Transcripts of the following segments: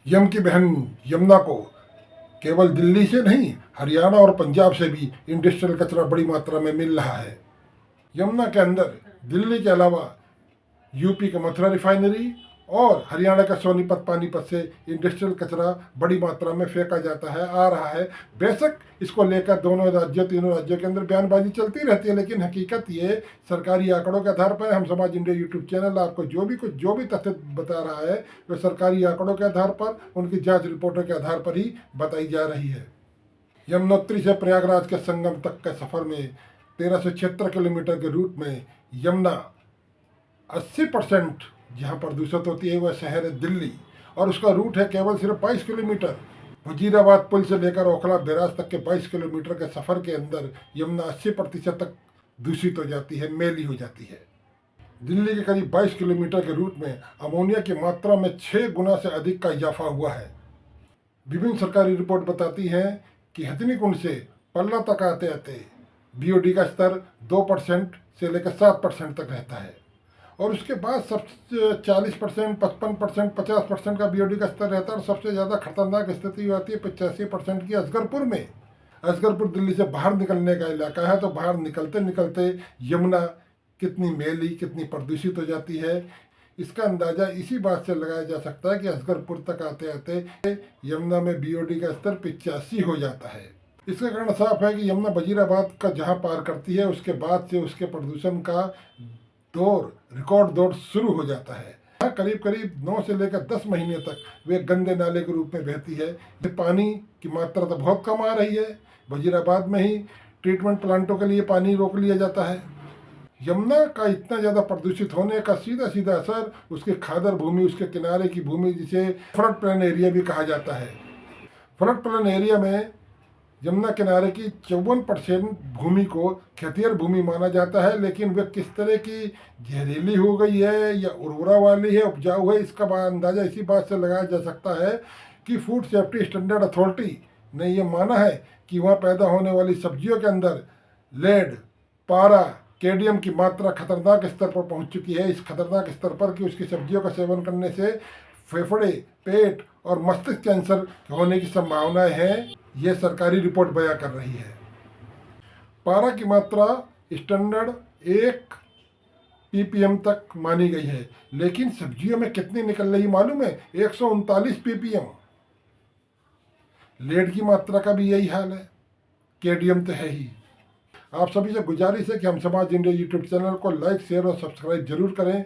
यम की बहन यमुना को केवल दिल्ली से नहीं, हरियाणा और पंजाब से भी इंडस्ट्रियल कचरा बड़ी मात्रा में मिल रहा है। यमुना के अंदर दिल्ली के अलावा यूपी का मथुरा रिफाइनरी और हरियाणा का सोनीपत पानीपत से इंडस्ट्रियल कचरा बड़ी मात्रा में फेंका जाता है, आ रहा है। बेशक इसको लेकर तीनों राज्यों के अंदर बयानबाजी चलती रहती है, लेकिन हकीकत ये सरकारी आंकड़ों के आधार पर हम समाज इंडिया यूट्यूब चैनल आपको जो भी तथ्य बता रहा है वह सरकारी आंकड़ों के आधार पर, उनकी जाँच रिपोर्टों के आधार पर ही बताई जा रही है। यमुनोत्री से प्रयागराज के संगम तक के सफर में 1376 किलोमीटर के रूट में यमुना 80% जहाँ प्रदूषित होती है वह शहर है दिल्ली, और उसका रूट है केवल सिर्फ 22 किलोमीटर। वजीराबाद पुल से लेकर ओखला बैराज तक के 22 किलोमीटर के सफ़र के अंदर यमुना 80% तक दूषित हो जाती है, मैली हो जाती है। दिल्ली के करीब 22 किलोमीटर के रूट में अमोनिया की मात्रा में 6 गुना से अधिक का इजाफा हुआ है। विभिन्न सरकारी रिपोर्ट बताती हैं कि हथनी कुंड से पल्ला तक आते आते बीओडी का स्तर 2% से लेकर 7% तक रहता है, और उसके बाद सबसे 40%, 55%, 50% का बीओडी का स्तर रहता है, और सबसे ज़्यादा खतरनाक स्थिति आती है 85% की असगरपुर में। असगरपुर दिल्ली से बाहर निकलने का इलाका है, तो बाहर निकलते निकलते यमुना कितनी मैली, कितनी प्रदूषित हो जाती है, इसका अंदाज़ा इसी बात से लगाया जा सकता है कि असगरपुर तक आते आते यमुना में बीओडी का स्तर 85 हो जाता है। इसका कारण साफ है कि यमुना वजीराबाद का जहाँ पार करती है उसके बाद से उसके प्रदूषण का रिकॉर्ड दौर शुरू हो जाता है। यहाँ करीब करीब 9 से लेकर 10 महीने तक वे गंदे नाले के रूप में बहती है। ये पानी की मात्रा तो बहुत कम आ रही है। वजीराबाद में ही ट्रीटमेंट प्लांटों के लिए पानी रोक लिया जाता है। यमुना का इतना ज़्यादा प्रदूषित होने का सीधा सीधा असर उसके खादर भूमि, उसके किनारे की भूमि, जिसे फ्लड प्लेन एरिया भी कहा जाता है। फ्लड प्लेन एरिया में यमुना किनारे की 54% भूमि को खेतिहर भूमि माना जाता है, लेकिन वह किस तरह की जहरीली हो गई है या उर्वरा वाली है, उपजाऊ है, इसका अंदाज़ा इसी बात से लगाया जा सकता है कि फूड सेफ्टी स्टैंडर्ड अथॉरिटी ने यह माना है कि वहाँ पैदा होने वाली सब्जियों के अंदर लेड, पारा, कैडमियम की मात्रा खतरनाक स्तर पर पहुँच चुकी है। इस खतरनाक स्तर पर कि उसकी सब्जियों का सेवन करने से फेफड़े, पेट और मस्तिष्क कैंसर होने की संभावनाएं हैं, यह सरकारी रिपोर्ट बयां कर रही है। पारा की मात्रा स्टैंडर्ड 1 ppm तक मानी गई है, लेकिन सब्जियों में कितनी निकल रही मालूम है? 139 ppm। लेड की मात्रा का भी यही हाल है, कैडमियम तो है ही। आप सभी से गुजारिश है कि हम समाज इंडिया यूट्यूब चैनल को लाइक, शेयर और सब्सक्राइब जरूर करें।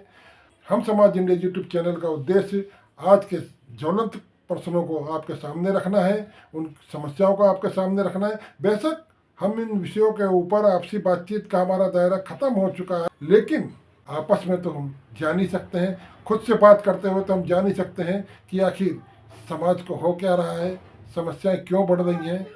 हम समाज इंडिया यूट्यूब चैनल का उद्देश्य आज के ज्वलंत प्रश्नों को आपके सामने रखना है, उन समस्याओं को आपके सामने रखना है। बेशक हम इन विषयों के ऊपर आपसी बातचीत का हमारा दायरा खत्म हो चुका है, लेकिन आपस में तो हम जान ही सकते हैं, खुद से बात करते हुए तो हम जान ही सकते हैं कि आखिर समाज को हो क्या रहा है, समस्याएं क्यों बढ़ रही हैं।